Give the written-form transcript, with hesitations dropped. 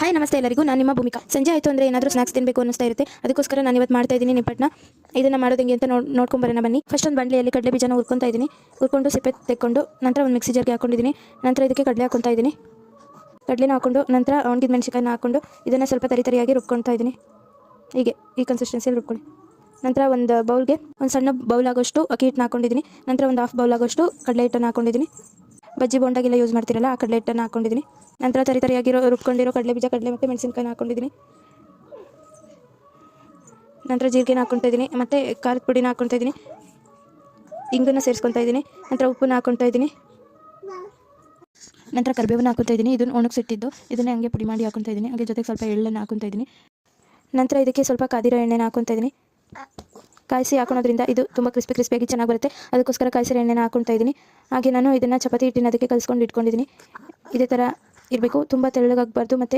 Hi ನಮಸ್ತೆ ಎಲ್ಲರಿಗೂ, ನಾನು ನಿಮ್ಮ ಭೂಮಿಕಾ. ಸಂಜೆ ಆಯಿತು ಅಂದರೆ ಏನಾದರೂ ಸ್ನಾಕ್ಸ್ ತಿನ್ನಬೇಕು ಅನ್ನಿಸ್ತಾ ಇರುತ್ತೆ. ಅದಕ್ಕೋಸ್ಕರ ನಾನು ಇವತ್ತು ಮಾಡ್ತಾ ಇದ್ದೀನಿ ನಿಪ್ಪಟ್ಟನ್ನ. ಇದನ್ನು ಮಾಡೋದು ಹೆಂಗೆ ಅಂತ ನೋಡ್ಕೊಂಬರೋಣ ಬನ್ನಿ. ಫಸ್ಟ್ ಒಂದು ಬಾಣಲೆಯಲ್ಲಿ ಕಡಲೆ ಬೀಜನ ಹುರ್ಕೊತಾ ಇದ್ದೀನಿ. ಹುರ್ಕೊಂಡು ಸಿಪ್ಪೆ ತೆಕ್ಕೊಂಡು ನಂತರ ಒಂದು ಮಿಕ್ಸಿ ಜಾರ್ಗೆ ಹಾಕೊಂಡಿದ್ದೀನಿ. ನಂತರ ಇದಕ್ಕೆ ಕಡಲೆ ಹಾಕ್ಕೊತಾ ಇದ್ದೀನಿ. ಕಡಲೆನ ಹಾಕ್ಕೊಂಡು ನಂತರ ಒಣಗಿದ ಮೆಣಸಿನಕಾಯಿನ ಹಾಕ್ಕೊಂಡು ಇದನ್ನು ಸ್ವಲ್ಪ ತರಿಯಾಗಿ ರುಬ್ಕೊತಾ ಇದ್ದೀನಿ. ಹೀಗೆ ಈ ಕನ್ಸಿಸ್ಟೆನ್ಸಿಯಲ್ಲಿ ರುಬ್ಕೊಳ್ಳಿ. ನಂತರ ಒಂದು ಬೌಲ್ಗೆ ಒಂದು ಸಣ್ಣ ಬೌಲ್ ಆಗೋಷ್ಟು ಅಕ್ಕಿ ಹಿಟ್ಟನ್ನ ಹಾಕೊಂಡಿದ್ದೀನಿ. ನಂತರ ಒಂದು ಹಾಫ್ ಬೌಲ್ ಆಗೋಷ್ಟು ಕಡಲೆ ಹಿಟ್ಟನ್ನು ಹಾಕೊಂಡಿದ್ದೀನಿ. ಬಜ್ಜಿ ಬೋಂಡಾಗೆಲ್ಲ ಯೂಸ್ ಮಾಡ್ತಿರಲ್ಲ ಆ ಕಡಲೆ ಹಿಟ್ಟನ್ನು ಹಾಕೊಂಡಿದ್ದೀನಿ. ನಂತರ ತರಿಯಾಗಿರೋ ರುಬ್ಕೊಂಡಿರೋ ಕಡಲೆ ಬೀಜ, ಕಡಲೆ ಮತ್ತು ಮೆಣಸಿನಕಾಯಿನ ಹಾಕೊಂಡಿದ್ದೀನಿ. ನಂತರ ಜೀರಿಗೆನ ಹಾಕ್ಕೊತಾ ಇದ್ದೀನಿ, ಮತ್ತು ಖಾರದ ಪುಡಿನ ಹಾಕ್ಕೊತಾ ಇದ್ದೀನಿ. ಇಂಗನ್ನು ಸೇರಿಸ್ಕೊತಾ ಇದ್ದೀನಿ. ನಂತರ ಉಪ್ಪನ್ನ ಹಾಕ್ಕೊತಾ ಇದ್ದೀನಿ. ನಂತರ ಕರಿಬೇವನ್ನ ಹಾಕ್ಕೊತಾ ಇದ್ದೀನಿ. ಇದನ್ನು ಒಣಗಿಸಿಟ್ಟಿದ್ದು ಇದನ್ನೇ ಹಂಗೆ ಪುಡಿ ಮಾಡಿ ಹಾಕ್ಕೊತಾ ಇದ್ದೀನಿ. ಹಾಗೆ ಜೊತೆಗೆ ಸ್ವಲ್ಪ ಎಳ್ಳನ್ನು ಹಾಕ್ಕೊತಾ ಇದ್ದೀನಿ. ನಂತರ ಇದಕ್ಕೆ ಸ್ವಲ್ಪ ಕಾದಿರೋ ಎಣ್ಣೆನ ಹಾಕ್ಕೊತಾ ಇದ್ದೀನಿ. ಕಾಯಿಸಿ ಹಾಕೋದ್ರಿಂದ ಇದು ತುಂಬ ಕ್ರಿಸ್ಪಿಯಾಗಿ ಚೆನ್ನಾಗಿ ಬರುತ್ತೆ. ಅದಕ್ಕೋಸ್ಕರ ಕಾಯಿಸಿರೋ ಎಣ್ಣೆನ ಹಾಕ್ಕೊತಾ ಇದ್ದೀನಿ. ಹಾಗೆ ನಾನು ಇದನ್ನು ಚಪಾತಿ ಹಿಟ್ಟಿನ ಅದಕ್ಕೆ ಕಲಿಸ್ಕೊಂಡು ಇಟ್ಕೊಂಡಿದ್ದೀನಿ. ಇದೇ ಥರ ಇರಬೇಕು, ತುಂಬ ತೆಳ್ಳಗಾಗಬಾರ್ದು ಮತ್ತು